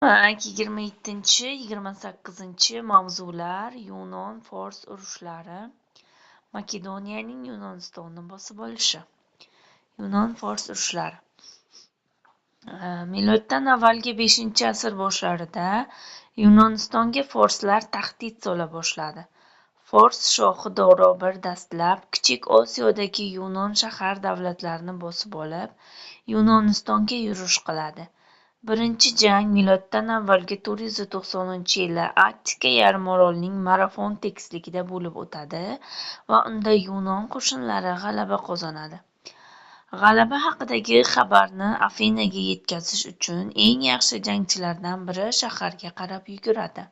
27-28 mavzular. Yunon-Fors urushlari. Makedoniyaning Yunonistonni bosib olishi. Yunon-Fors urushlari. Miloddan avvalgi 5-asr boshlarida Yunonistonga forslar tahdid sola boshladi. Fors shohi Doro bir dastlab Kichik Osiyodagi Yunon shahar davlatlarini bosib olib, Yunonistonga yurish qiladi. Birinchi jang miloddan avvalgi 490-yili Attika yarimorolining Marafon tekisligida bo'lib o'tadi va unda Yunon qo'shinlari g'alaba qozonadi. G'alaba haqidagi xabarni Afinaga yetkazish uchun eng yaxshi jangchilardan biri shaharga qarab yuguradi.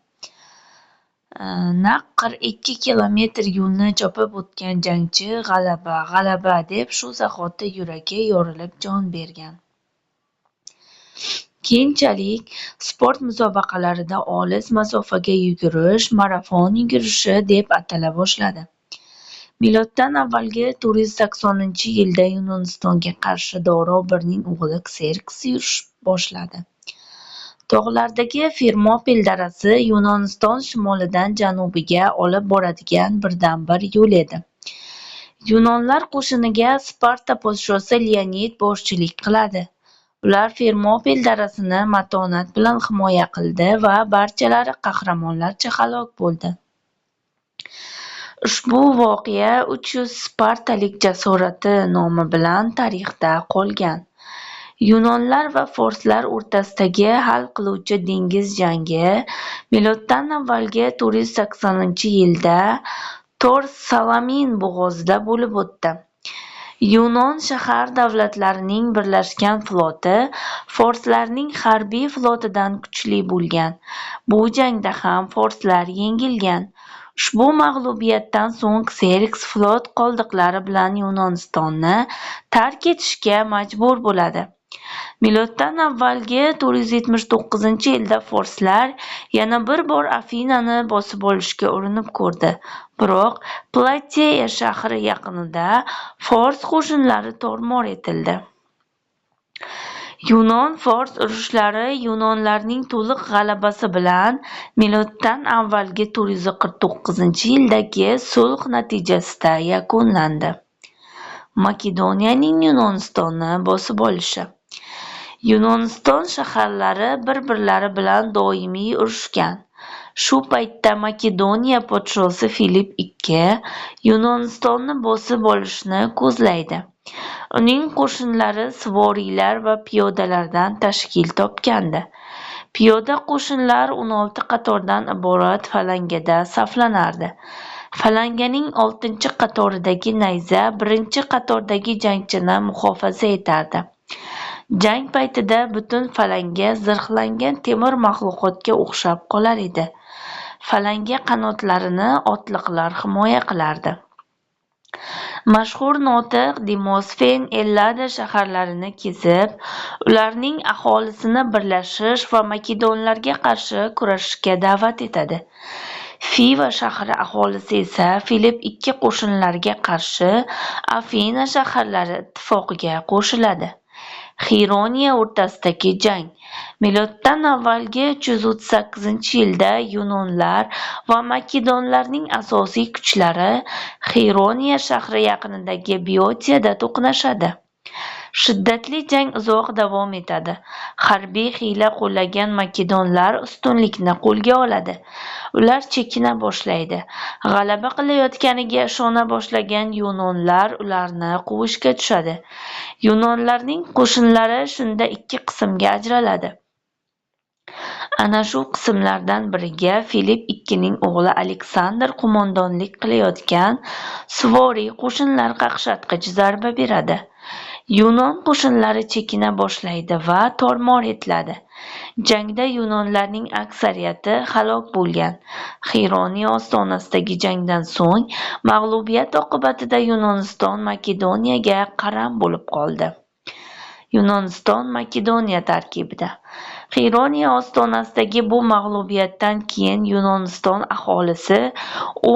Naq 42 kilometr yo'lni chopib o'tgan jangchi g'alaba deb shu zahoti yuragi yorilib jon bergan. Keyinchalik sport musobaqalarida olis masofaga yugurish marafon yugurishi deb atala boshladi. Miloddan avvalgi 480-yilda Yunonistonga qarshi Doro Birning o'g'li Kserks yurish boshladi. Tog'lardagi Fermopil darasi Yunoniston shimolidan janubiga olib boradigan birdan-bir yo'l edi. Yunonlar qo'shiniga Sparta podshosi Leonid boshchilik qiladi. Ular Fermopil darasini matonat bilan himoya qildi va barchalari qahramonlarcha halok bo'ldi. Ushbu voqea 300 Spartalik jasorati nomi bilan tarixda qolgan. Yunonlar va forslar o'rtasidagi hal qiluvchi dengiz jangi miloddan avvalgi 480-yilda Tors-Salamin bo'g'ozida bo'lib o'tdi. Yunon shahar davlatlarining birlashgan floti forslarning harbiy flotidan kuchli bo'lgan. Bu jangda ham forslar yengilgan. Ushbu mag'lubiyatdan so'ng Kserks flot qoldiqlari bilan Yunonistonni tark etishga majbur bo'ladi. Miloddan avvalgi 479-yilda forslar yana bir bor Afinani bosib olishga urinib ko'rdi. Biroq Plateya shahri yaqinida fors qo'shinlari tor-mor etildi. Yunon-Fors urushlari Yunonlarning to'liq g'alabasi bilan miloddan avvalgi 449-yildagi sulh natijasida yakunlandi. Makedoniyaning Yunonistonni bosib olishi. Yunoniston shaharlari bir-birlari bilan doimiy urushgan. Shu paytda Makedoniya podshosi Filip II Yunonistonni bosib olishni ko'zlaydi. Uning qo'shinlari suvoriylar va piyodalardan tashkil topgandi. Piyoda qo'shinlar 16 qatordan iborat falangada saflanardi. Falanganing 6-qatoridagi nayza 1-qatordagi jangchini muhofaza etardi. Jang paytida butun falanga zirhlangan temir maxluqotga o'xshab qolar edi. Falanga qanotlarini otliqlar himoya qilardi. Mashhur notiq Demosfen Ellada shaharlarini kezib, ularning aholisini birlashish va makedonlarga qarshi kurashishga da'vat etadi. Fiva shahri aholisi esa Filip II qo'shinlariga qarshi Afina shaharlari ittifoqiga qo'shiladi. Xironiya o'rtasidagi jang. Miloddan avvalgi 338-yilda Yunonlar va makedonlarning asosiy kuchlari Xironiya shahri yaqinidagi Biotiyada to'qnashadi. Shiddatli jang uzoq davom etadi. Harbiy hiyla qo'llagan makedonlar ustunlikni qo'lga oladi. Ular chekina boshlaydi. G'alaba qilayotganiga ishona boshlagan Yunonlar ularni quvishga tushadi. Yunonlarning qo'shinlari shunda ikki qismga ajraladi. Ana shu qismlardan biriga Filip IIning o'g'li Aleksandr qo'mondonlik qilayotgan suvoriy qo'shinlar qaqshatqich zarba beradi. Yunon qo'shinlari chekina boshlaydi va tor-mor etiladi. Jangda Yunonlarning aksariyati halok bo'lgan. Xironiya ostonasidagi jangdan so'ng mag'lubiyat oqibatida Yunoniston Makedoniyaga qaram bo'lib qoldi. Yunoniston Makedoniya tarkibida. Xironiya ostonasidagi bu mag'lubiyatdan keyin Yunoniston aholisi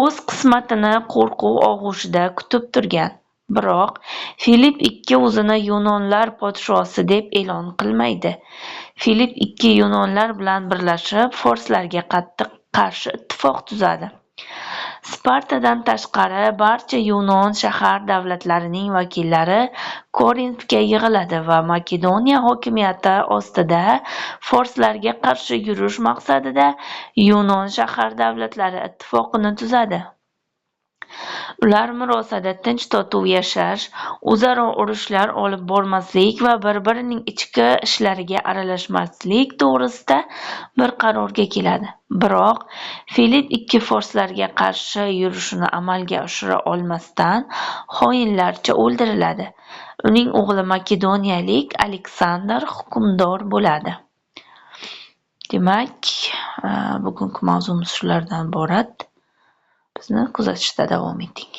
o'z qismatini qo'rquv og'ushida kutib turgan. Biroq Filip II o'zini Yunonlar podshosi deb e'lon qilmaydi. Filipp ikki yunonlar bilan birlashib, forslarga qattiq qarshi ittifoq tuzadi. Spartadan tashqari barcha yunon shahar davlatlarining vakillari Korinfga yig'iladi va Makedoniya hokimiyati ostida forslarga qarshi yurish maqsadida yunon shahar davlatlari ittifoqini tuzadi. Ular murosada tinch totuv yashash, o'zaro urushlar olib bormaslik va bir-birining ichki ishlariga aralashmaslik to'g'risida bir qarorga keladi. Biroq Filipp ikki forslarga qarshi yurishini amalga oshira olmasdan xoinlarcha o'ldiriladi. Uning o'g'li makedoniyalik Aleksandr hukmdor bo'ladi. Demak, bugungi mavzumiz shulardan iborat. Bizni kuzatishda davom eting.